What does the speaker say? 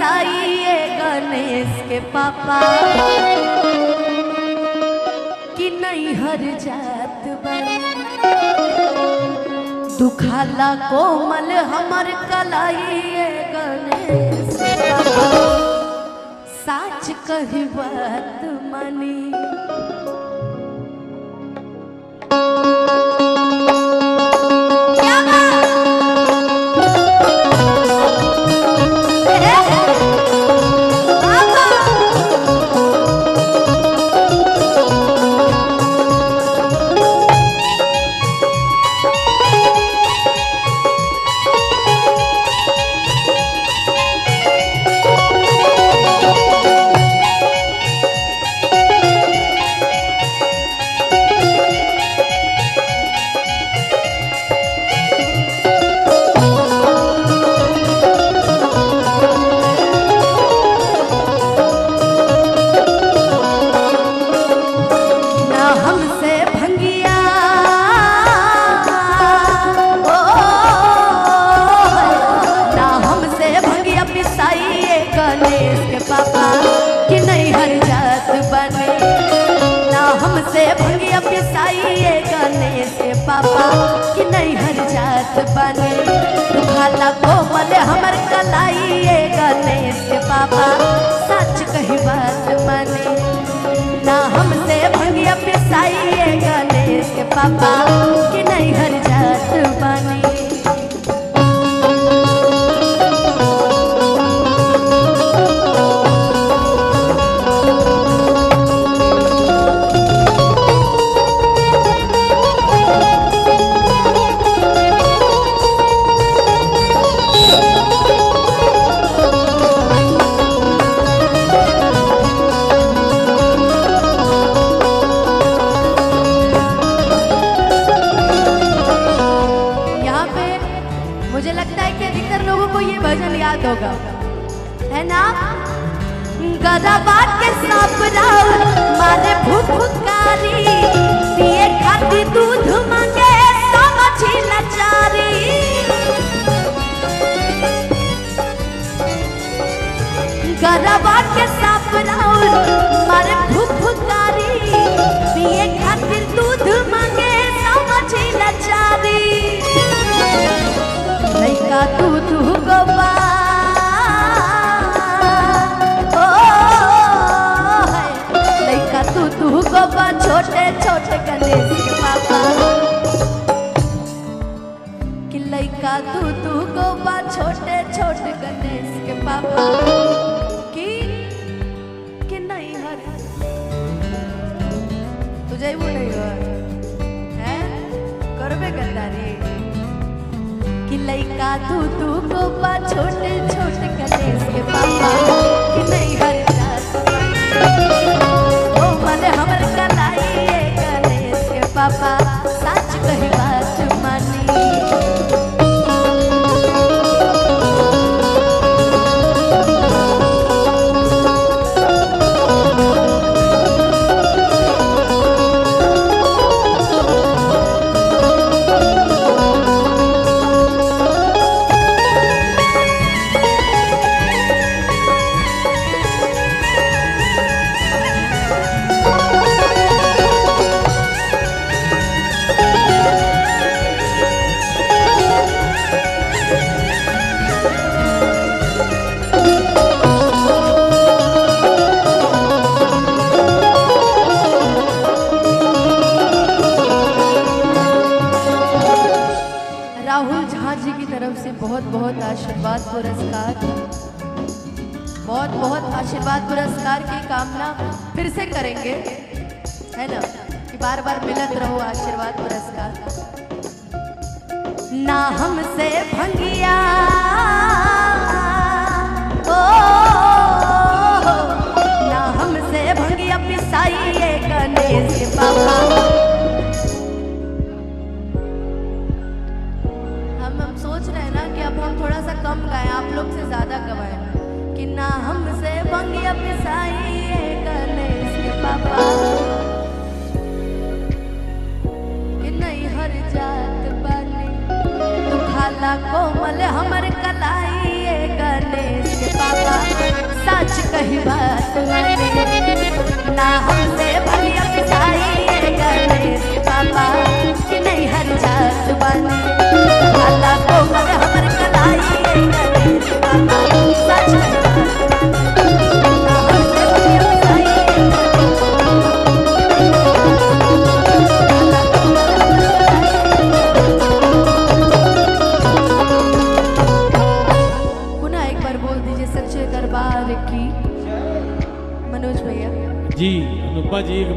पिसाइए गणेश के पापा कि नहीं हर जात बन दुखाला कोमल हमर कलाइए गणेश के पापा साच कही बात मानी भंगिया पिसाइए गणेश के पापा कि नहीं हर जात बने दुखाला कोमल हमर कलाइए गणेश के पापा सच कही बात माने ना हमसे भंगिया पिसाइए गणेश के पापा कि नहीं हर जात बने मुझे लगता है कि अधिकतर लोगों को ये भजन याद होगा, है ना? गदबा के सांप राउर मारे फुफकारी पिए खाती दूध मांगे समझी लाचारी गदबा के सांप राउर मारे फुफकारी पिए खाती दूध मांगे समझी लाचारी लइका तू गोबा ओ लइका तू गोबा छोटे छोटे गणेश के पापा कि लइका तू गोबा छोटे छोटे गणेश के पापा कि नहीं हर तुझे वो नहीं है करबे गद्दारी कि लइका तू गोपा छोटे छोटे गणेश के पापा कि नहीं हर जात ओ मने हमर कलाइए गणेश के पापा सच कही बात मानी राहुल झा जी की तरफ से बहुत बहुत आशीर्वाद पुरस्कार बहुत आशीर्वाद पुरस्कार की कामना फिर से करेंगे, है ना? कि बार बार मिलत रहो आशीर्वाद पुरस्कार। ना हमसे भंगिया ओ ना हमसे भंगिया पिसाइए गणेश के पापा हम सोच रहे हैं ना कि अब हम थोड़ा सा कम गाएं, आप लोग से ज्यादा गवाएं कि ना हमसे भंगिया पिसाइए गणेश के पापा कि नहीं हर जात बने तू खाला कोमल हमर कलाइए गणेश के पापा सुहाने ना हमसे भलिया पिसाई गणेश बाबा कि नहीं हर जात बानी अल्लाह को कर हमर कलाई गणेश बाबा सच ना हमसे भलिया पिसाई पुनः एक बार बोल दीजिए सच्चे दरबार की। मनोज भैया जी अनुपा जी एक